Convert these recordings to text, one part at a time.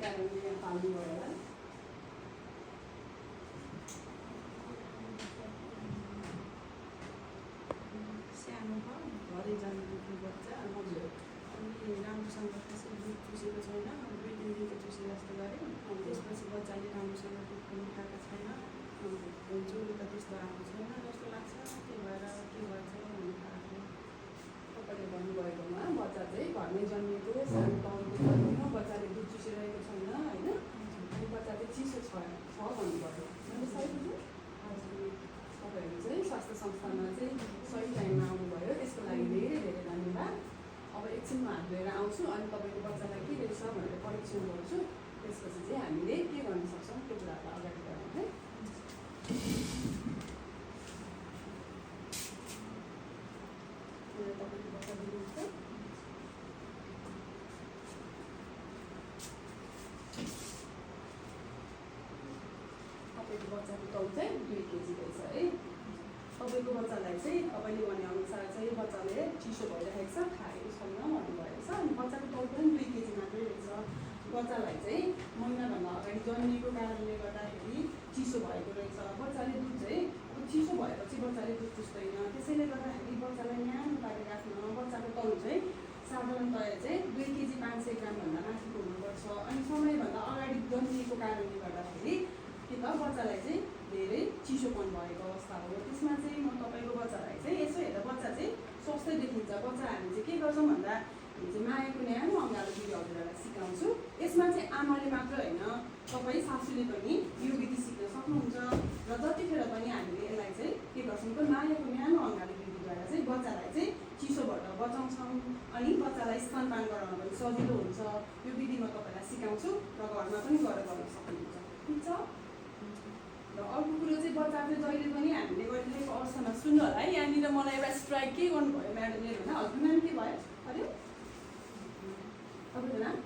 कारणले यहाँ पाल्नु भयो होला। सानो छ घरै जानु दुख्ने बच्चा हजुर अनि राम्रोसँग त्यसै दुध चुसेको छैन 2 दिनदेखि चुसे जस्तो गऱ्यो अनि त्यसपछि बच्चाले राम्रोसँग दुध पनि खाएको छैन ज्वरो त त्यस्तो आएको छैन जस्तो लाग्छ त्यही भएर के भएछ भन्ने खाएको तपाईँले भन्नुभएकोमा बच्चा चाहिँ घरमै जन्मिएको सानो टाउको जन्मिनु बच्चाले दुध चुसिरहेको छैन होइन अनि बच्चा चाहिँ चिसो छ भन्नुभयो मैले सही बुझेँ हजुर तपाईँहरू चाहिँ स्वास्थ्य संस्थानमा चाहिँ सही टाइममा आउनुभयो त्यसको लागि धेरै धेरै धन्यवाद। अब एकछिनमा हात धोएर आउँछु अनि तपाईँको बच्चालाई के रहेछ भनेर परीक्षण गर्छु त्यसपछि चाहिँ हामीले के गर्न सक्छौँ त्यो कुरालाई अगाडि बढाउँ है। तपाईँको बच्चा दिनुहुन्छ तपाईँको बच्चाको तौल चाहिँ 2 केजी रहेछ है। तपाईँको बच्चालाई चाहिँ तपाईँले भनेअनुसार चाहिँ बच्चाले चिसो भइरहेको छ खाएको छैन भन्नुभएको छ अनि बच्चाको तौल पनि 2 केजी मात्रै रहेछ। बच्चालाई चाहिँ महिनाभन्दा अगाडि जन्मिएको कारणले गर्दाखेरि चिसो भएको रहेछ। बच्चाले दुध चाहिँ चिसो भएपछि बच्चाले दुध चुस्दैन त्यसैले गर्दाखेरि बच्चालाई न्यानो पारेर राख्न बच्चाको तौल चाहिँ साधारणतया चाहिँ 2 केजी 500 ग्रामभन्दा माथिको हुनुपर्छ अनि समयभन्दा अगाडि जन्मिएको कारणले गर्दाखेरि कि त बच्चालाई चाहिँ धेरै चिसोपन भएको अवस्था हो। त्यसमा चाहिँ म तपाईँको बच्चालाई चाहिँ यसो हेर्दा बच्चा चाहिँ स्वस्थै देखिन्छ। बच्चा हामी चाहिँ के गर्छौँ भन्दा हामी चाहिँ मायाको न्यानो अँगालो विधि हजुरहरूलाई सिकाउँछु। यसमा चाहिँ आमाले मात्र होइन तपाईँ सासूले पनि यो विधि सिक्न सक्नुहुन्छ र जतिखेर पनि हामीले यसलाई चाहिँ के गर्छौँ त मायाको न्यानो अँगालो विधिद्वारा चाहिँ बच्चालाई चाहिँ चिसोबाट बचाउँछौँ अनि बच्चालाई स्तनपान गराउन पनि सजिलो हुन्छ। यो विधि म तपाईँलाई सिकाउँछु र घरमा पनि गरेर गर्न सक्नुहुन्छ ठिक छ। र अर्को कुरो चाहिँ बच्चा चाहिँ जहिले पनि हामीले गरिरहेको अवस्थामा सुन्नु होला है। यहाँनिर मलाई एउटा स्ट्राइक के गर्नुभयो म्याडमले भन्दा हस्बेन्ड नाम के भयो अरे तपाईँको नाम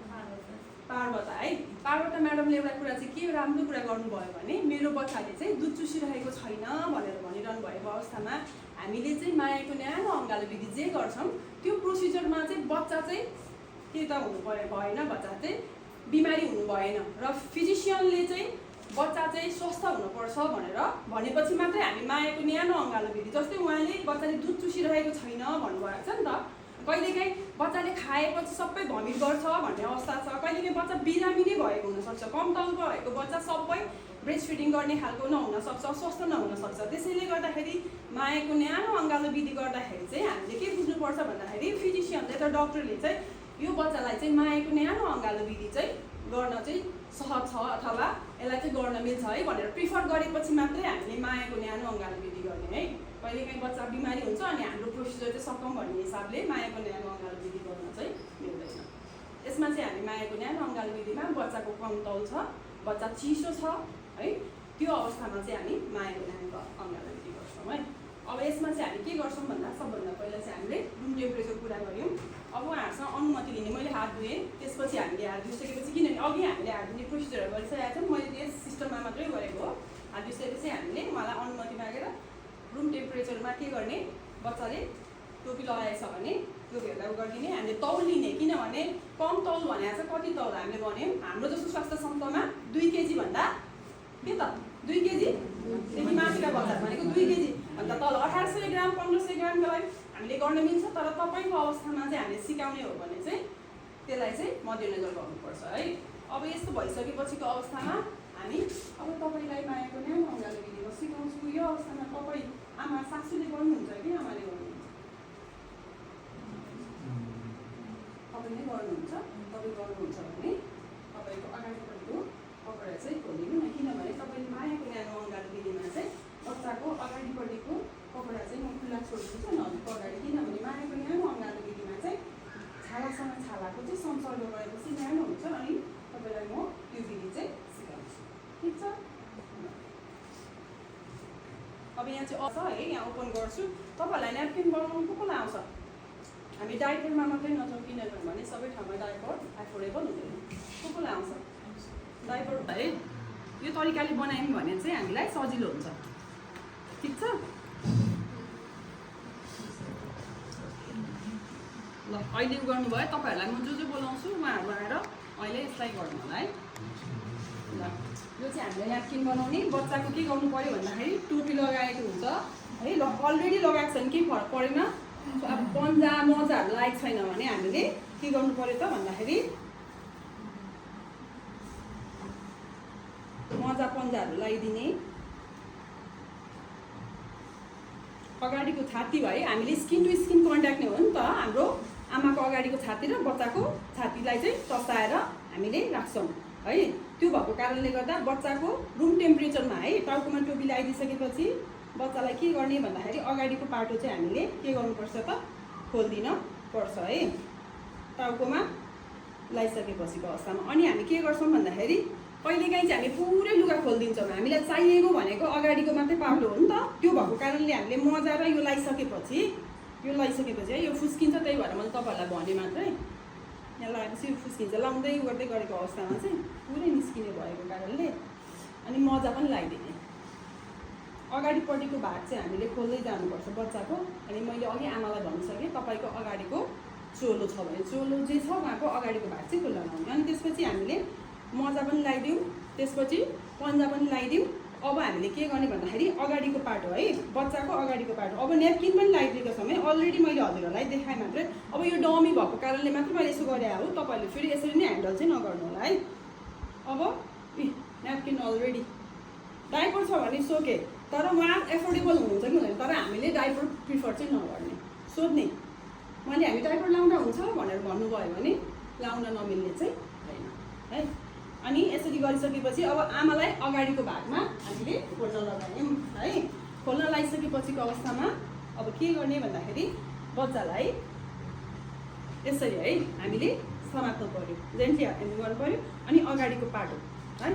पार्वता है। पार्वता म्याडमले एउटा कुरा चाहिँ के राम्रो कुरा गर्नुभयो भने मेरो बच्चाले चाहिँ दुध चुसिरहेको छैन भनेर भनिरहनु भएको अवस्थामा हामीले चाहिँ मायाको न्यानो अँगालो विधि जे गर्छौँ त्यो प्रोसिजरमा चाहिँ बच्चा चाहिँ के त हुनु भएन बच्चा चाहिँ बिमारी हुनु भएन र फिजिसियनले चाहिँ बच्चा चाहिँ स्वस्थ हुनुपर्छ भनेर भनेपछि मात्रै हामी मायाको न्यानो अँगालो विधि जस्तै उहाँले बच्चाले दुध चुसिरहेको छैन भन्नुभएको छ नि त। कहिलेकाहीँ बच्चाले खाएपछि सबै भमिट गर्छ भन्ने अवस्था छ। कहिलेकाहीँ बच्चा बिरामी नै भएको हुनसक्छ। कम तौलको भएको बच्चा सबै ब्रेस्ट फिडिङ गर्ने खालको नहुनसक्छ स्वस्थ नहुनसक्छ। त्यसैले गर्दाखेरि मायाको न्यानो अँगालो विधि गर्दाखेरि चाहिँ हामीले के बुझ्नुपर्छ भन्दाखेरि फिजिसियनले त डक्टरले चाहिँ यो बच्चालाई चाहिँ मायाको न्यानो अँगालो विधि चाहिँ गर्न चाहिँ सहज छ अथवा यसलाई चाहिँ गर्न मिल्छ है भनेर प्रिफर गरेपछि मात्रै हामीले मायाको न्यानो अँगालो विधि गर्ने है। कहिलेकाहीँ बच्चा बिमारी हुन्छ अनि हाम्रो प्रोसिजर चाहिँ सकौँ भन्ने हिसाबले मायाको न्यानो अँगालो विधि गर्न चाहिँ मिल्दैन। यसमा चाहिँ हामी मायाको न्यानो अँगालो विधिमा बच्चाको कम तौल छ बच्चा चिसो छ है त्यो अवस्थामा चाहिँ हामी मायाको न्यानो अँगालो विधि गर्छौँ है। अब यसमा चाहिँ हामी के गर्छौँ भन्दा सबभन्दा पहिला चाहिँ हामीले रुम टेम्परेचर कुरा गऱ्यौँ। अब उहाँहरूसँग अनुमति लिने मैले हात धुएँ त्यसपछि हामीले हात धुइसकेपछि किनभने अघि हामीले हात धुने प्रोसिजरहरू गरिसकेका छौँ मैले त्यस सिस्टममा मात्रै गरेको हो। हात धुइसकेपछि हामीले उहाँलाई अनुमति मागेर रुम टेम्परेचरमा के गर्ने बच्चाले टोपी लगाएछ भने टोपीहरूलाई गरिदिने हामीले तौल लिने किनभने कम तौल भनेको चाहिँ कति तौल हामीले भन्यौँ हाम्रो जस्तो स्वास्थ्य संस्थामा 2 केजी भन्दा के त 2 केजीदेखि माथिका बच्चा भनेको 2 केजी अन्त तल 1800 ग्राम 1500 ग्रामको लागि हामीले गर्न मिल्छ। तर तपाईँको अवस्थामा चाहिँ हामीले सिकाउने हो भने चाहिँ त्यसलाई चाहिँ मध्यनजर गर्नुपर्छ है। अब यस्तो भइसकेपछिको अवस्थामा हामी अब तपाईँलाई मायाको न्यानो अँगालो विधिमा सिकाउँछु। यो अवस्थामा तपाईँ आमा सासूले गर्नुहुन्छ कि आमाले गर्नुहुन्छ तपाईँले गर्नुहुन्छ। तपाईँ गर्नुहुन्छ भने तपाईँको अगाडिपट्टिको कपडा चाहिँ खोलिदिनु न किनभने तपाईँले मायाको न्यानो अँगालो विधिमा चाहिँ बच्चाको अगाडिपट्टिको कपडा चाहिँ म खुल्ला छोडिदिन्छु नजिकको अगाडि किनभने मायाको न्यानो अँगालो विधिमा चाहिँ छालासँग छालाको चाहिँ संसर्ग गरेपछि न्यानो हुन्छ अनि तपाईँलाई म त्यो विधि चाहिँ सिकाउँछु ठिक छ। अब यहाँ चाहिँ आउँछ है यहाँ ओपन गर्छु। तपाईँहरूलाई न्यापकिन बनाउनु कसलाई आउँछ हामी डाइपरमा मात्रै नजाउँ किनभने सबै ठाउँमा डाइपर एफोर्डेबल हुँदैन। कसलाई आउँछ डाइपर है यो तरिकाले बनायौँ भने चाहिँ हामीलाई सजिलो हुन्छ ठिक छ। ल अहिले गर्नुभयो तपाईँहरूलाई म जो बोलाउँछु उहाँहरू आएर अहिले यसलाई गर्नु होला है। ल यो चाहिँ हामीले न्यापकिन बनाउने बच्चाको के गर्नु पर्यो भन्दाखेरि टोपी लगाएको हुन्छ है अलरेडी लगाएको छ भने केही फरक परेन अब पन्जा मजाहरू लागेको छैन भने हामीले के गर्नु पर्यो त भन्दाखेरि मजा पन्जाहरू लगाइदिने अगाडिको छाती भयो हामीले स्किन टु स्किन कन्ट्याक्ट नै हो नि त हाम्रो आमाको अगाडिको छाती र बच्चाको छातीलाई चाहिँ तताएर हामीले राख्छौँ है त्यो भएको कारणले गर्दा बच्चाको रुम टेम्परेचरमा है टाउकोमा टोपी लगाइदिइसकेपछि बच्चालाई के गर्ने भन्दाखेरि अगाडिको पाटो चाहिँ हामीले के गर्नुपर्छ त खोलिदिन पर्छ है टाउकोमा लगाइसकेपछिको अवस्थामा अनि हामी के गर्छौँ भन्दाखेरि कहिलेकाहीँ चाहिँ हामी पुरै लुगा खोलिदिन्छौँ हामीलाई चाहिएको भनेको अगाडिको मात्रै पाटो हो नि त त्यो भएको कारणले हामीले मजा र यो लगाइसकेपछि है यो फुस्किन्छ त्यही भएर मैले तपाईँहरूलाई भने मात्रै यहाँ लगाएपछि यो फुस्किन्छ लाउँदै गर्दै गरेको अवस्थामा चाहिँ पुरै निस्किने भएको कारणले अनि मजा पनि लगाइदिने अगाडिपट्टिको भाग चाहिँ हामीले खोल्दै जानुपर्छ बच्चाको अनि मैले अघि आमालाई भनिसकेँ तपाईँको अगाडिको चोलो छ भने चोलो जे छ उहाँको अगाडिको भाग चाहिँ खुल्ला लगाउने अनि त्यसपछि हामीले मजा पनि लगाइदिउँ त्यसपछि पन्जा पनि लगाइदिउँ अब हामीले के गर्ने भन्दाखेरि अगाडिको पाटो है बच्चाको अगाडिको पाटो अब न्यापकिन पनि लगाइदिएको छौँ है अलरेडी मैले हजुरहरूलाई देखाएँ मात्रै अब यो डमी भएको कारणले मात्रै मैले यसो गरे हो तपाईँहरूले फेरि यसरी नै ह्यान्डल चाहिँ नगर्नु होला है अब न्यापकिन अलरेडी डाइपर छ भने सोके तर उहाँ एफोर्डेबल हुनुहुन्छ कि हुँदैन तर हामीले डाइपर प्रिफर चाहिँ नगर्ने सोध्ने मैले हामी डाइपर लाउँदा हुन्छ भनेर भन्नुभयो भने लाउन नमिल्ने चाहिँ होइन है अनि यसरी गरिसकेपछि अब आमालाई अगाडिको भागमा हामीले खोल्न लगायौँ है खोल्न लगाइसकेपछिको अवस्थामा अब के गर्ने भन्दाखेरि बच्चालाई यसरी है हामीले समात्नु पऱ्यो जेन्टली हामी गर्नु पऱ्यो अनि अगाडिको पाटो है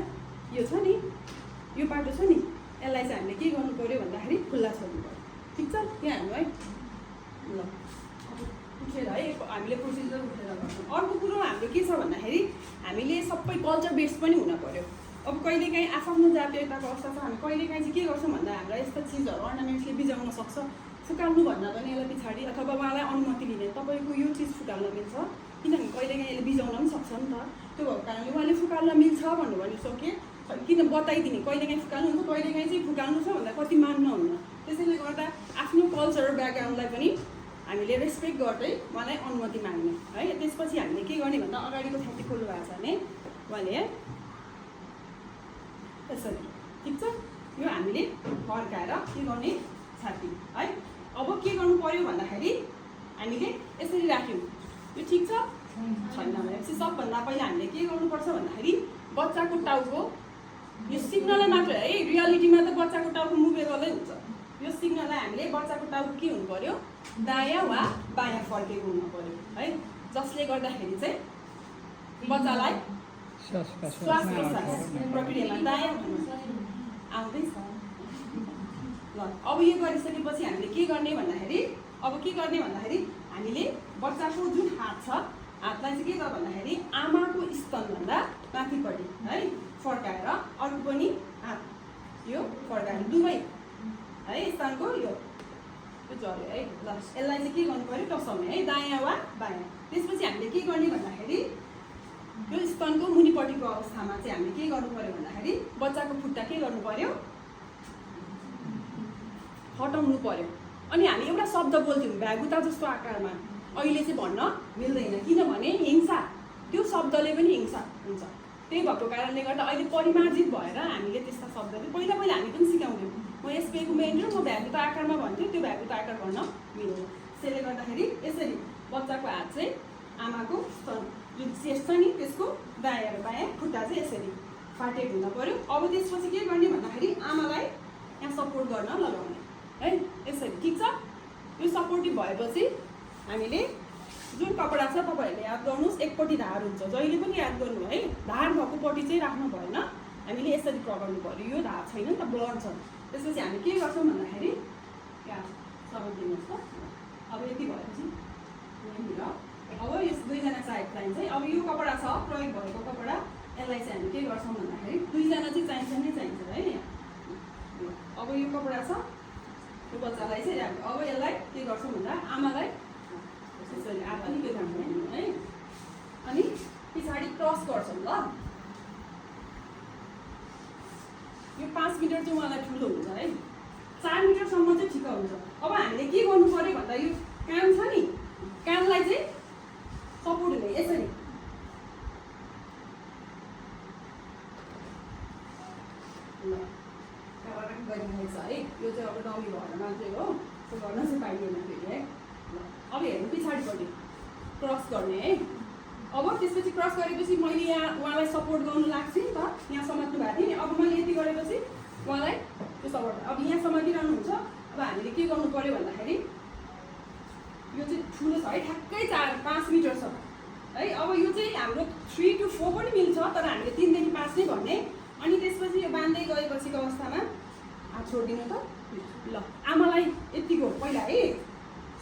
यो छ नि यो पाटो छ नि यसलाई चाहिँ हामीले के गर्नु पऱ्यो भन्दाखेरि खुल्ला छोड्नु पऱ्यो ठिक छ यहाँ हाम्रो है ल उठेर है हामीले प्रोसिजर उठेर गर्छौँ अर्को कुरो हाम्रो के छ भन्दाखेरि हामीले सबै कल्चर बेस्ड पनि हुन पऱ्यो अब कहिलेकाहीँ आफ्नो जातीयताको अवस्था छ हामी कहिलेकाहीँ चाहिँ के गर्छौँ भन्दा हामीलाई यस्ता चिजहरू अर्नामेन्ट्सले बिजाउन सक्छ फुकाल्नु भन्दा पनि यसलाई पछाडि अथवा उहाँलाई अनुमति लिने तपाईँको यो चिज फुकाल्न मिल्छ किनभने कहिलेकाहीँ यसले बिजाउन पनि सक्छ नि त त्यो भएको कारणले उहाँले फुकाल्न मिल्छ भन्नु भने सके किन बताइदिने कहिलेकाहीँ फुकाल्नुहुन्छ कहिलेकाहीँ चाहिँ फुकाल्नु छ भन्दा कति मान्नुहुन्न त्यसैले गर्दा आफ्नो कल्चरल ब्याकग्राउन्डलाई पनि हामीले रेस्पेक्ट गर्दै उहाँलाई अनुमति माग्ने है त्यसपछि हामीले के गर्ने भन्दा अगाडिको छाती खोल्नु भएको छ भने उहाँले यसरी ठिक छ यो हामीले फर्काएर के गर्ने छाती है अब के गर्नु पर्यो भन्दाखेरि हामीले यसरी राख्यौँ यो ठिक छ छैन भनेपछि सबभन्दा पहिला हामीले के गर्नुपर्छ भन्दाखेरि बच्चाको टाउको यो सिग्नललाई मात्र है रियालिटीमा त बच्चाको टाउको मुभेबलै हुन्छ यो सिग्नललाई हामीले बच्चाको टाउको के हुनु पर्यो दायाँ वा बायाँ फर्केको हुनु पर्यो है जसले गर्दाखेरि चाहिँ बच्चालाई श्वास प्रश्वास प्रक्रियामा दायाँ आउँदैछ ल अब यो गरिसकेपछि हामीले के गर्ने भन्दाखेरि हामीले बच्चाको जुन हात छ हातलाई चाहिँ के गर्छ भन्दाखेरि आमाको स्तनभन्दा माथिपट्टि है फर्काएर अर्को पनि हात यो फर्काएर दुवै है स्तनको यो झऱ्यो है ल यसलाई चाहिँ के गर्नु पर्यो टसाउने है दायाँ वा बायाँ त्यसपछि हामीले के गर्ने भन्दाखेरि यो स्तनको मुनिपट्टिको अवस्थामा चाहिँ हामीले के गर्नु पर्यो भन्दाखेरि बच्चाको खुट्टा के गर्नु पर्यो हटाउनु पर्यो अनि हामी एउटा शब्द बोल्थ्यौँ भ्यागुता जस्तो आकारमा अहिले चाहिँ भन्न मिल्दैन किनभने हिंसा त्यो शब्दले पनि हिंसा हुन्छ त्यही भएको कारणले गर्दा अहिले परिमार्जित भएर हामीले त्यस्ता शब्दहरू पहिला हामी पनि सिकाउँथ्यौँ म एसपिएको मेन र म भ्यागुता आकारमा भन्थ्यो त्यो भ्यागुता आकार भन्न मिल्दैन त्यसले गर्दाखेरि यसरी बच्चाको हात चाहिँ आमाको स्तन जुन चेस्ट छ नि त्यसको दायाँ र बायाँ खुट्टा चाहिँ यसरी फाटेको हुन पर्यो अब त्यसपछि के गर्ने भन्दाखेरि आमालाई यहाँ सपोर्ट गर्न लगाउने है यसरी ठिक छ यो सपोर्टिभ भएपछि हामीले जुन कपडा छ तपाईँहरूले याद गर्नुहोस् एकपट्टि धार हुन्छ जहिले पनि याद गर्नु है धार भएको पट्टि चाहिँ राख्नु भएन हामीले यसरी पकाउनु पर्यो यो धार छैन नि त ब्लड छ त्यसपछि हामी के गर्छौँ भन्दाखेरि यहाँ सपोर्ट दिनुहोस् त अब यति भएपछि यहाँनिर अब यस दुईजना चाहिन्छ है अब यो कपडा छ प्रयोग भएको कपडा यसलाई चाहिँ हामी के गर्छौँ भन्दाखेरि दुईजना चाहिँ चाहिन्छ नै चाहिन्छ है अब यो कपडा छ यो बच्चालाई चाहिँ राख्यो अब यसलाई के गर्छौँ भन्दा आमालाई यसरी अलिकति राख्ने है अनि पछाडि क्रस गर्छौँ ल मिटर चाहिँ उहाँलाई ठुलो हुन्छ है, 4 मिटरसम्म चाहिँ ठिक हुन्छ। अब हामीले के गर्नु पर्यो भन्दा यो कान छ नि, कानलाई चाहिँ सपोर्ट हुने यसरी गरिरहेछ है। यो चाहिँ अब डमी भएर मात्रै हो, त्यो गर्न चाहिँ पाइँदैन फेरि है। ल अब हेर्नु पछाडिपट्टि क्रस गर्ने है। अब त्यसपछि क्रस गरेपछि मैले यहाँ उहाँलाई सपोर्ट गर्नु लाग्छु नि त, यहाँ समात्नु भएको थियो नि। अब मैले यति गरेपछि उहाँलाई त्यो सपोर्ट, अब यहाँ समातिरहनुहुन्छ। अब हामीले के गर्नु पर्यो भन्दाखेरि यो चाहिँ ठुलो छ है, ठ्याक्कै 4-5 मिटर छ है। अब यो चाहिँ हाम्रो 3 to 4 पनि मिल्छ, तर हामीले 3 देखि 5 नै भन्ने। अनि त्यसपछि यो बाँध्दै गएपछिको अवस्थामा हात छोडिदिनु त। ल आमालाई यतिको पहिला है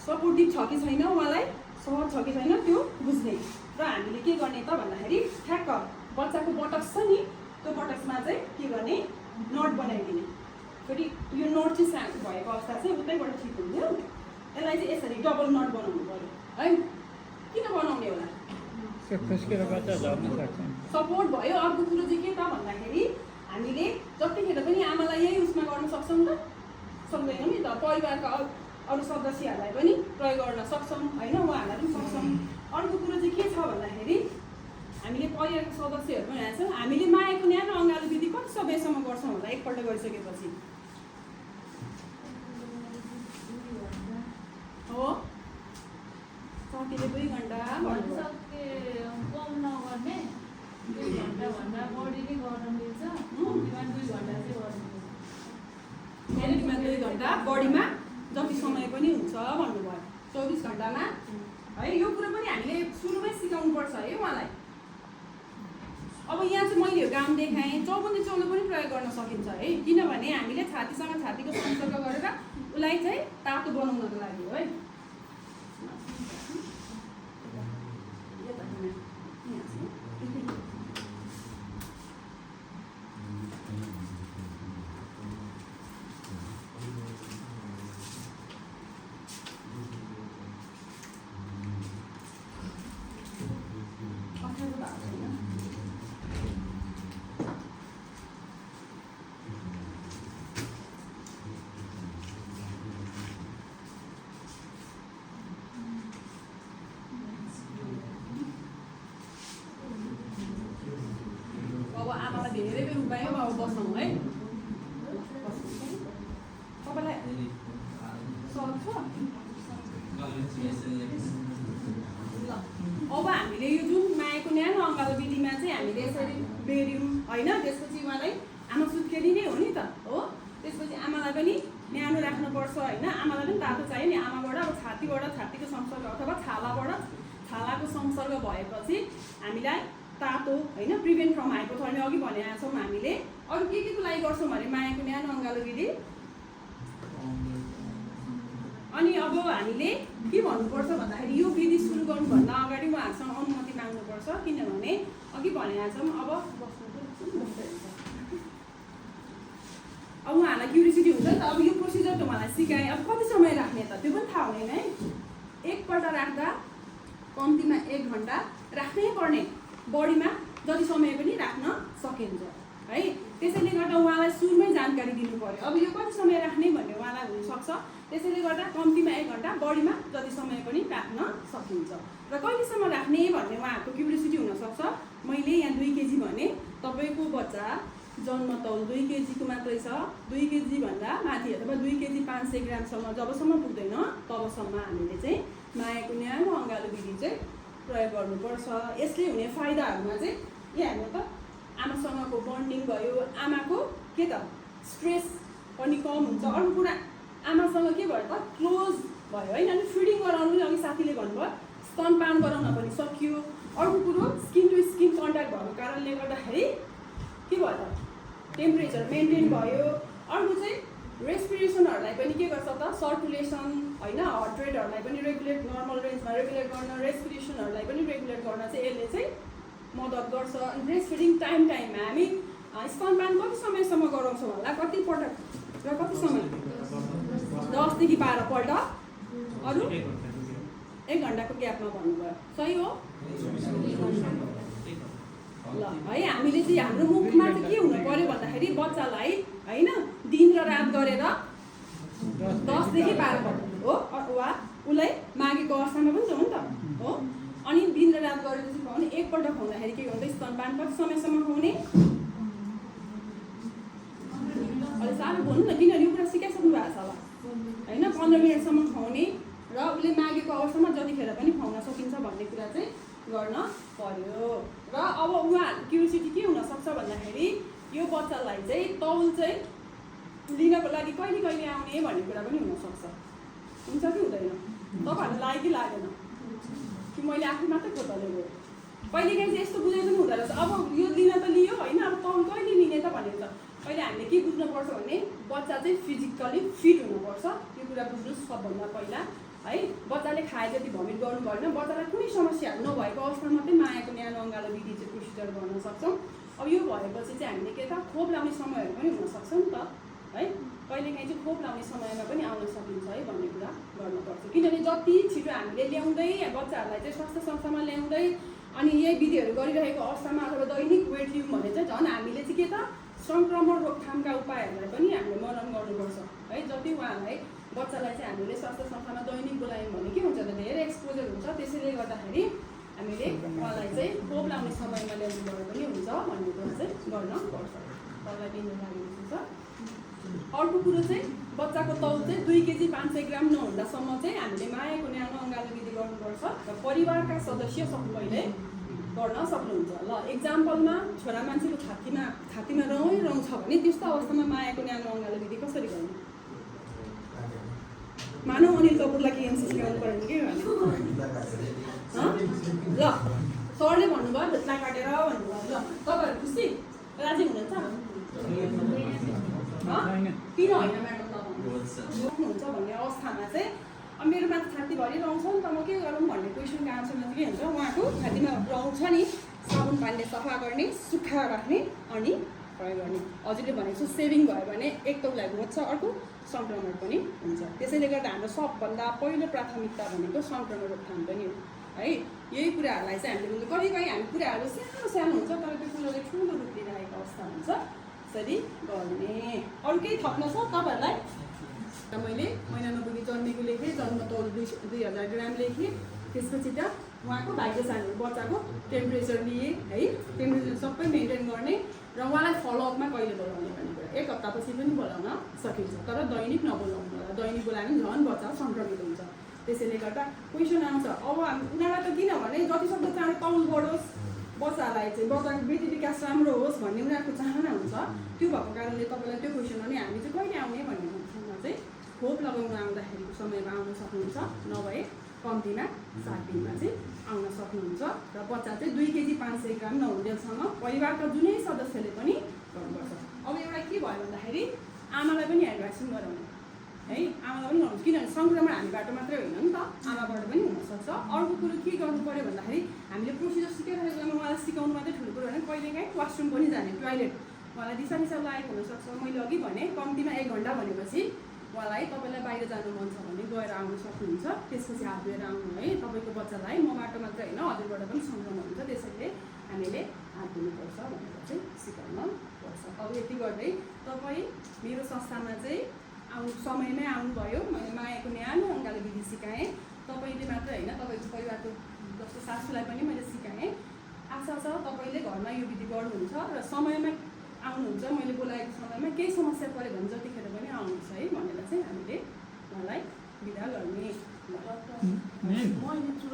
सपोर्टिभ छ कि छैन, उहाँलाई सहज छ कि छैन त्यो बुझ्ने। र हामीले के गर्ने त भन्दाखेरि ठ्याक्क बच्चाको बटक्स छ नि, त्यो बटक्समा चाहिँ के गर्ने, नट बनाइदिने। फेरि यो नट चाहिँ सानो भएको अवस्था चाहिँ उतैबाट ठिक हुन्थ्यो। यसलाई चाहिँ यसरी डबल नट बनाउनु पर्यो है। किन बनाउने होला, सपोर्ट भयो। अर्को कुरो चाहिँ के त भन्दाखेरि हामीले जतिखेर पनि आमालाई यही उसमा गर्न सक्छौँ त, सक्दैनौँ नि त। परिवारका अरू सदस्यहरूलाई पनि प्रयोग गर्न सक्छौँ होइन, उहाँहरूलाई पनि सक्छौँ। अर्को कुरो चाहिँ के छ भन्दाखेरि हामीले परिवारको सदस्यहरू पनि आएछौँ, हामीले मायाको न्यानो अँगालो विधि कति समयसम्म गर्छौँ होला एकपल्ट गरिसकेपछि हो। सकिले 2 घन्टा कम नगर्ने, 2 घन्टाभन्दा बढी नै गर्न मिल्छ। 2 घन्टा चाहिँ कम्तीमा 2 घन्टा, बढीमा जति समय पनि हुन्छ भन्नुभयो। 24 घन्टामा है। यो कुरो पनि हामीले सुरुमै सिकाउनुपर्छ है उहाँलाई। अब यहाँ चाहिँ मैले काम देखाएँ, चौबन्दी चौलो पनि प्रयोग गर्न सकिन्छ है, किनभने हामीले छातीसँग छातीको सम्पर्क गरेर उसलाई चाहिँ तातो बनाउनको लागि हो है। धेरै बेर उपायो अब बस्छौँ है। तपाईँलाई सक्छ ल। अब हामीले यो जुन मायाको न्यानो अँगालो विधिमा चाहिँ हामीले यसरी बेर्यौँ होइन, त्यसपछि उहाँलाई आमा सुत्केरी नै हो नि त हो। त्यसपछि आमालाई पनि न्यानो राख्नुपर्छ होइन, आमालाई पनि तातो चाहियो नि। आमाबाट अब छातीबाट छातीको संसर्ग अथवा छालाको संसर्ग भएपछि हामीलाई तातो होइन, प्रिभेन्ट फ्रम हाइपोथर्मिया अघि भनेका छौँ हामीले। अरू के को लागि गर्छौँ भने मायाको न्यानो अँगालो विधि। अनि अब हामीले के भन्नुपर्छ भन्दाखेरि यो विधि सुरु गर्नुभन्दा अगाडि उहाँहरूसँग अनुमति माग्नुपर्छ, किनभने अघि भनेका छौँ अब उहाँहरूलाई क्युरियोसिटी हुन्छ नि त। अब यो प्रोसिजर त उहाँलाई सिकाएँ, अब कति समय राख्ने त त्यो पनि थाहा हुँदैन है। एकपल्ट राख्दा कम्तीमा 1 घन्टा राख्नै पर्ने, बढीमा जति समय पनि राख्न सकिन्छ है। त्यसैले गर्दा उहाँलाई सुरुमै जानकारी दिनु पर्यो। अब यो कति समय राख्ने भन्ने उहाँलाई हुनसक्छ, त्यसैले गर्दा कम्तीमा 1 घन्टा, बढीमा जति समय पनि राख्न सकिन्छ। र कहिलेसम्म राख्ने भन्ने उहाँहरूको क्युरियोसिटी हुनसक्छ। मैले यहाँ 2 केजी भने, तपाईँको बच्चा जन्मतौल 2 केजीको मात्रै छ, 2 केजी भन्दा माथि अथवा 2 केजी 500 ग्रामसम्म जबसम्म पुग्दैन तबसम्म हामीले चाहिँ मायाको न्यानो अँगालो विधि चाहिँ प्रयोग गर्नुपर्छ। यसले हुने फाइदाहरूमा चाहिँ के हेर्नु त, आमासँगको बन्डिङ भयो, आमाको के त स्ट्रेस पनि कम हुन्छ। अर्को कुरा आमासँग के भयो त क्लोज भयो होइन। अनि फिडिङ गराउनु पनि अघि साथीले भन्नुभयो, स्तनपान गराउन पनि सकियो। अर्को कुरो स्किन टु स्किन कन्ट्याक्ट भएको कारणले गर्दाखेरि के भयो त टेम्परेचर मेन्टेन भयो। अर्को चाहिँ रेस्पिरेसनहरूलाई पनि के गर्छ त, सर्कुलेसन होइन, हार्ट रेटहरूलाई पनि रेगुलेट, नर्मल रेन्जमा रेगुलेट गर्न, रेस्पिरेसनहरूलाई पनि रेगुलेट गर्न चाहिँ यसले चाहिँ मद्दत गर्छ। अनि ब्रेस्ट फिडिङ टाइममा हामी स्तनपान कति समयसम्म गराउँछौँ होला, कति पटक र कति समय, 10 देखि 12 पल्ट। अरू 1 घन्टाको ग्यापमा भन्नुभयो, सही हो। ल है हामीले चाहिँ हाम्रो मुखमा चाहिँ के हुनु पर्यो भन्दाखेरि बच्चालाई होइन दिन र रात गरेर 10 देखि 12 पल्ट हो वा उसलाई मागेको अवस्थामा पनि छ नि त हो। अनि दिन र रात गरेर चाहिँ खुवाउने एकपल्ट खुवाउँदाखेरि के हुन्छ स्तनपान कति समयसम्म खुवाउने अहिले साह्रो बोल्नु न किनभने यो कुरा सिकाइसक्नु भएको छ होला होइन 15 मिनटसम्म खुवाउने र उसले मागेको अवस्थामा जतिखेर पनि खुवाउन सकिन्छ भन्ने कुरा चाहिँ गर्न पर्यो। र अब उहाँहरूको क्युरियोसिटी के हुनसक्छ भन्दाखेरि यो बच्चालाई चाहिँ तौल चाहिँ लिनको लागि कहिले कहिले आउने भन्ने कुरा पनि हुनसक्छ। हुन्छ कि हुँदैन तपाईँहरूलाई लाग्यो कि लागेन कि मैले आफै मात्रै खोतले गयो कहिलेकाहीँ चाहिँ यस्तो बुझाइ पनि हुँदो रहेछ। अब यो लिन त लियो होइन अब तौल कहिले लिने त भनेर त अहिले हामीले के बुझ्नुपर्छ भने बच्चा चाहिँ फिजिकली फिट हुनुपर्छ यो कुरा बुझ्नुहोस् सबभन्दा पहिला है। बच्चाले खाए जति भमिट गर्नु भएन बच्चालाई कुनै समस्याहरू नभएको अवस्थामा मात्रै मायाको न्यानो अङ्गालो विधि चाहिँ प्रोसिजर गर्न सक्छौँ। अब यो भएपछि चाहिँ हामीले के त खोप लाउने समयहरू पनि हुनसक्छ नि त है। कहिलेकाहीँ चाहिँ खोप लाउने समयमा पनि आउन सकिन्छ है भन्ने कुरा गर्नुपर्छ किनभने जति छिटो हामीले ल्याउँदै बच्चाहरूलाई चाहिँ स्वास्थ्य संस्थामा ल्याउँदै अनि यही विधिहरू गरिरहेको अवस्थामा अथवा दैनिक वेट लिउँ भने चाहिँ झन् हामीले चाहिँ के त सङ्क्रमण रोकथामका उपायहरूलाई पनि हामीले मनन गर्नुपर्छ है। जति उहाँहरूलाई बच्चालाई चाहिँ हामीले स्वास्थ्य संस्थामा दैनिक बोलायौँ भने के हुन्छ त धेरै एक्सपोजर हुन्छ त्यसैले गर्दाखेरि हामीले उहाँलाई चाहिँ खोप लाउने समयमा ल्याउनु गएर पनि हुन्छ भन्ने कुरा चाहिँ गर्नुपर्छ। तपाईँलाई दिनु लागेको छ। अर्को कुरो चाहिँ बच्चाको तौल चाहिँ 2 केजी 500 ग्राम नहुँदासम्म चाहिँ हामीले मायाको न्यानो अङ्गालो विधि गर्नुपर्छ र परिवारका सदस्य सबैले गर्न सक्नुहुन्छ। ल एक्जाम्पलमा छोरा मान्छेको छातीमा रौँ छ भने त्यस्तो अवस्थामा मायाको न्यानो अङ्गालो विधि कसरी गर्ने मानव अनिल कपुरलाई के एनसी सिकाउनु पऱ्यो कि भने ल सरले भन्नुभयो ढुट्ला काटेर भन्नुभयो। ल तपाईँहरू खुसी राजी हुनुहुन्छ किन होइन म्याडम सक्नुहुन्छ भन्ने अवस्थामा चाहिँ अब मेरो माथि छातीभरि रहन्छ नि त म के गरौँ भन्ने क्वेसनको आन्सरमा चाहिँ के हुन्छ उहाँको छातीमा रहन्छ नि साबुन पानीले सफा गर्ने सुक्खा राख्ने अनि प्रयोग गर्ने। हजुरले भनेको छु सेभिङ भयो भने एक त उसलाई घोच्छ अर्को सङ्क्रमण पनि हुन्छ। त्यसैले गर्दा हाम्रो सबभन्दा पहिलो प्राथमिकता भनेको सङ्क्रमण रोकथाम पनि हो है। यही कुराहरूलाई चाहिँ हामीले कहिलेकाहीँ हामी कुराहरू सानो सानो हुन्छ तर त्यो कुराले ठुलो रूप लिइरहेको अवस्था हुन्छ यसरी गर्ने। अरू केही थप्न छ तपाईँहरूलाई मैले महिना नपुगी जन्मेको लेखेँ जन्म तौल 2000 ग्राम लेखेँ। त्यसपछि त उहाँको भाग्य सानो बच्चाको टेम्परेचर लिए है टेम्परेचर सबै मेन्टेन गर्ने र उहाँलाई फलोअपमा कहिले बोलाउने भन्ने कुरा 1 हप्तापछि पनि बोलाउन सकिन्छ तर दैनिक नबोलाउनु होला। दैनिक बोलायो भने झन् बच्चा सङ्क्रमित हुन्छ। त्यसैले गर्दा क्वेसन आउँछ अब उनीहरूलाई त किनभने जतिसक्दो चाँडो तौल बढोस् बच्चालाई चाहिँ बच्चाको वृद्धि विकास राम्रो होस् भन्ने उनीहरूको चाहना हुन्छ। त्यो भएको कारणले तपाईँलाई त्यो क्वेसन भने हामी चाहिँ कहिले आउने भन्ने कुरामा चाहिँ खोप लगाउन आउँदाखेरिको समयमा आउन सक्नुहुन्छ नभए कम्तीमा 7 दिनमा चाहिँ आउन सक्नुहुन्छ र बच्चा चाहिँ 2 केजी 500 ग्राम नहुन्जेलसम्म परिवारका जुनै सदस्यले पनि गर्नुपर्छ। अब एउटा के भयो भन्दाखेरि आमालाई पनि हेड भ्याक्सिन गराउने है आमालाई पनि गर्नु किनभने सङ्क्रमण हामीबाट मात्रै होइन नि त आमाबाट पनि हुनसक्छ। अर्को कुरो के गर्नु पऱ्यो भन्दाखेरि हामीले प्रोसिजर सिकाइरहेको बेलामा उहाँलाई सिकाउनु मात्रै ठुलो कुरो होइन कहिलेकाहीँ वासरुम पनि जाने टोइलेट उहाँलाई दिशा लागेको हुनसक्छ। मैले अघि भने कम्तीमा 1 घन्टा भनेपछि उहाँलाई तपाईँलाई बाहिर जानु मन छ भने गएर आउनु सक्नुहुन्छ। त्यसपछि हात धोएर आउनु है। तपाईँको बच्चालाई मबाट मात्रै होइन हजुरबाट पनि सङ्क्रमण हुन्छ त्यसैले हामीले हात धुनुपर्छ भनेर चाहिँ सिकाउन पर्छ। अब यति गर्दै तपाईँ मेरो संस्थामा चाहिँ समयमै आउनुभयो। मैले मायाको न्यानो अङ्गालो विधि सिकाएँ तपाईँले मात्रै होइन तपाईँको परिवारको जस्तो सासूलाई पनि मैले सिकाएँ। आशा छ तपाईँले घरमा यो विधि गर्नुहुन्छ र समयमा आउनुहुन्छ। मैले बोलाएको समयमा केही समस्या पऱ्यो भने जतिखेर पनि आउनुहोस् है भनेर चाहिँ हामीले उहाँलाई बिदा गर्ने।